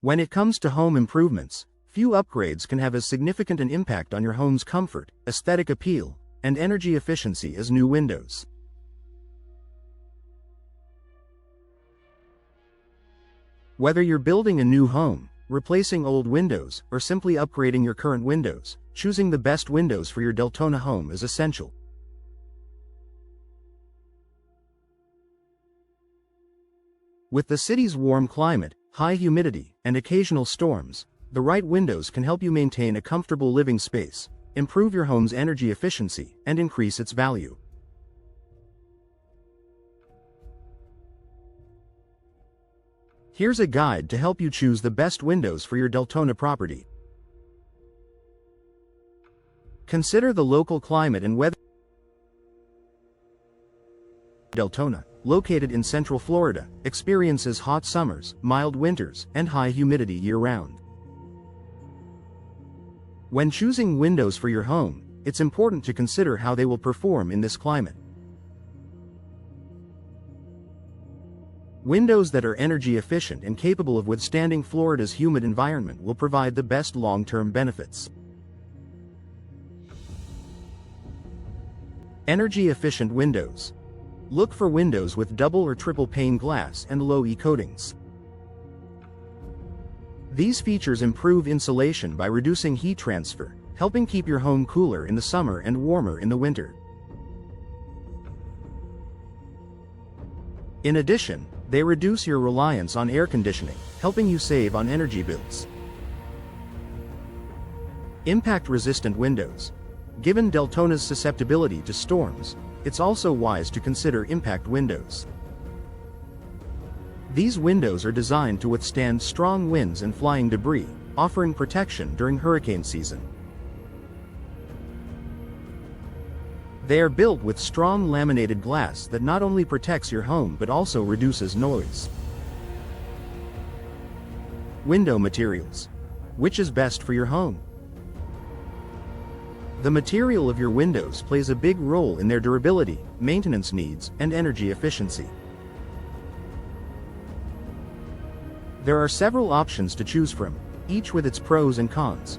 When it comes to home improvements, few upgrades can have as significant an impact on your home's comfort, aesthetic appeal, and energy efficiency as new windows. Whether you're building a new home, replacing old windows, or simply upgrading your current windows, choosing the best windows for your Deltona home is essential. With the city's warm climate, high humidity, and occasional storms, the right windows can help you maintain a comfortable living space, improve your home's energy efficiency, and increase its value. Here's a guide to help you choose the best windows for your Deltona property. Consider the local climate and weather. Deltona, located in Central Florida, experiences hot summers, mild winters, and high humidity year-round. When choosing windows for your home, it's important to consider how they will perform in this climate. Windows that are energy efficient and capable of withstanding Florida's humid environment will provide the best long-term benefits. Energy-efficient windows. Look for windows with double or triple pane glass and low E coatings. These features improve insulation by reducing heat transfer, helping keep your home cooler in the summer and warmer in the winter. In addition, they reduce your reliance on air conditioning, helping you save on energy bills. Impact-resistant windows. Given Deltona's susceptibility to storms, it's also wise to consider impact windows. These windows are designed to withstand strong winds and flying debris, offering protection during hurricane season. They are built with strong laminated glass that not only protects your home but also reduces noise. Window materials. Which is best for your home? The material of your windows plays a big role in their durability, maintenance needs, and energy efficiency. There are several options to choose from, each with its pros and cons.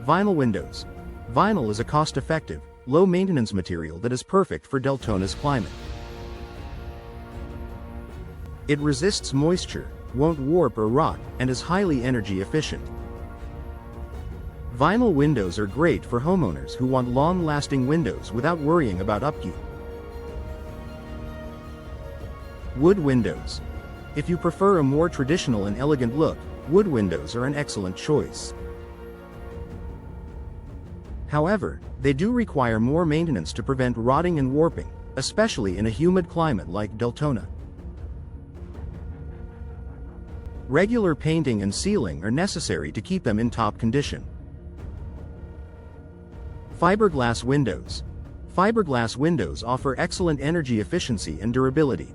Vinyl windows. Vinyl is a cost-effective, low-maintenance material that is perfect for Deltona's climate. It resists moisture, won't warp or rot, and is highly energy efficient. Vinyl windows are great for homeowners who want long-lasting windows without worrying about upkeep. Wood windows. If you prefer a more traditional and elegant look, wood windows are an excellent choice. However, they do require more maintenance to prevent rotting and warping, especially in a humid climate like Deltona. Regular painting and sealing are necessary to keep them in top condition. Fiberglass windows. Fiberglass windows offer excellent energy efficiency and durability.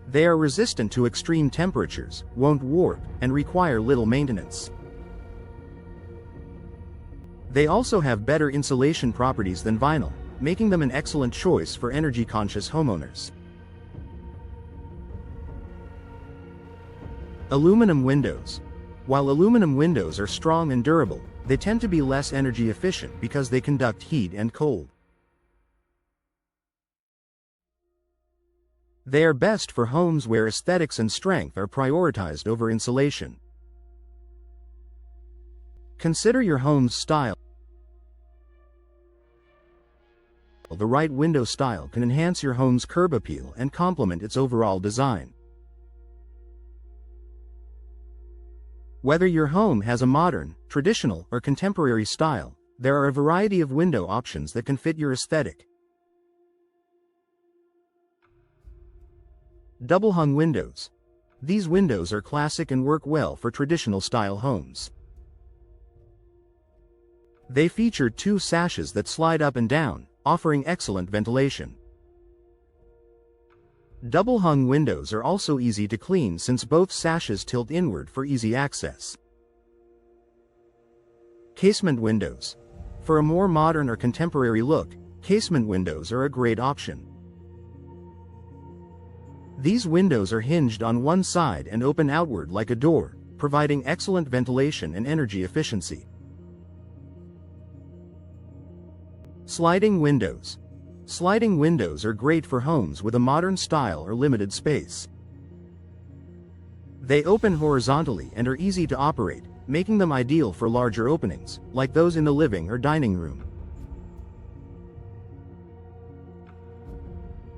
They are resistant to extreme temperatures, won't warp, and require little maintenance. They also have better insulation properties than vinyl, making them an excellent choice for energy-conscious homeowners. Aluminum windows. While aluminum windows are strong and durable, they tend to be less energy efficient because they conduct heat and cold. They are best for homes where aesthetics and strength are prioritized over insulation. Consider your home's style. The right window style can enhance your home's curb appeal and complement its overall design. Whether your home has a modern, traditional, or contemporary style, there are a variety of window options that can fit your aesthetic. Double-hung windows. These windows are classic and work well for traditional-style homes. They feature two sashes that slide up and down, offering excellent ventilation. Double-hung windows are also easy to clean since both sashes tilt inward for easy access. Casement windows. For a more modern or contemporary look, casement windows are a great option. These windows are hinged on one side and open outward like a door, providing excellent ventilation and energy efficiency. Sliding windows. Sliding windows are great for homes with a modern style or limited space. They open horizontally and are easy to operate, making them ideal for larger openings, like those in the living or dining room.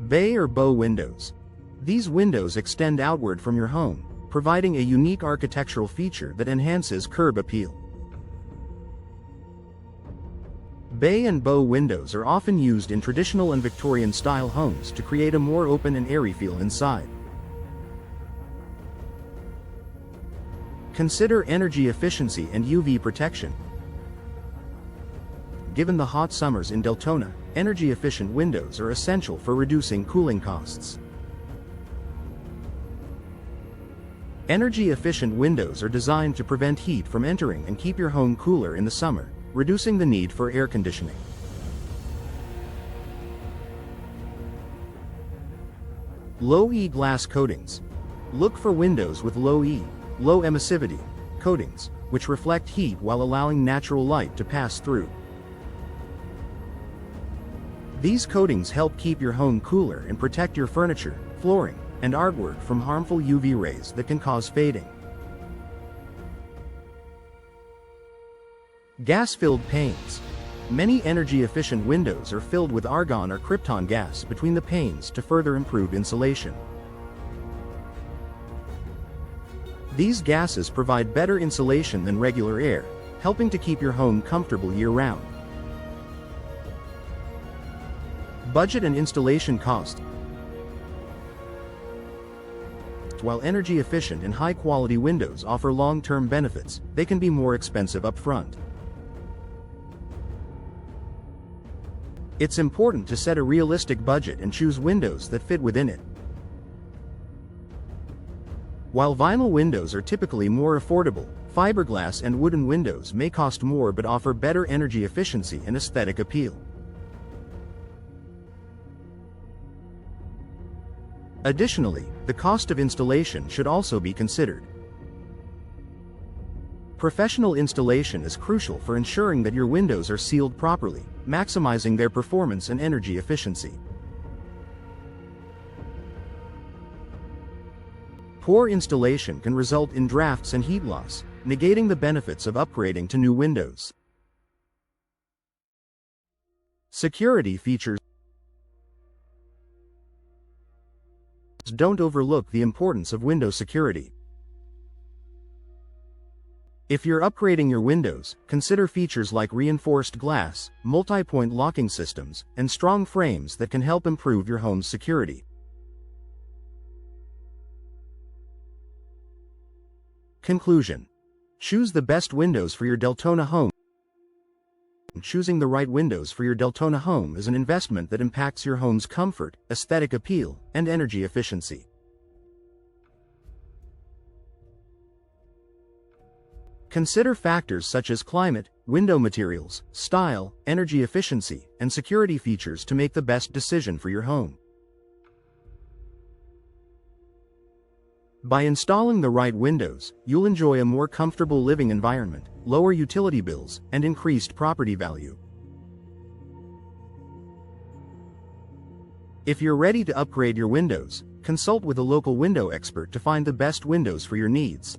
Bay or bow windows. These windows extend outward from your home, providing a unique architectural feature that enhances curb appeal. Bay and bow windows are often used in traditional and Victorian-style homes to create a more open and airy feel inside. Consider energy efficiency and UV protection. Given the hot summers in Deltona, energy-efficient windows are essential for reducing cooling costs. Energy-efficient windows are designed to prevent heat from entering and keep your home cooler in the summer, reducing the need for air conditioning. Low-E glass coatings. Look for windows with low-E, low emissivity, coatings, which reflect heat while allowing natural light to pass through. These coatings help keep your home cooler and protect your furniture, flooring, and artwork from harmful UV rays that can cause fading. Gas-filled panes. Many energy-efficient windows are filled with argon or krypton gas between the panes to further improve insulation. These gases provide better insulation than regular air, helping to keep your home comfortable year-round. Budget and installation cost. While energy-efficient and high-quality windows offer long-term benefits, they can be more expensive upfront. It's important to set a realistic budget and choose windows that fit within it. While vinyl windows are typically more affordable, fiberglass and wooden windows may cost more but offer better energy efficiency and aesthetic appeal. Additionally, the cost of installation should also be considered. Professional installation is crucial for ensuring that your windows are sealed properly, maximizing their performance and energy efficiency. Poor installation can result in drafts and heat loss, negating the benefits of upgrading to new windows. Security features. Don't overlook the importance of window security. If you're upgrading your windows, consider features like reinforced glass, multi-point locking systems, and strong frames that can help improve your home's security. Conclusion. Choose the best windows for your Deltona home. Choosing the right windows for your Deltona home is an investment that impacts your home's comfort, aesthetic appeal, and energy efficiency. Consider factors such as climate, window materials, style, energy efficiency, and security features to make the best decision for your home. By installing the right windows, you'll enjoy a more comfortable living environment, lower utility bills, and increased property value. If you're ready to upgrade your windows, consult with a local window expert to find the best windows for your needs.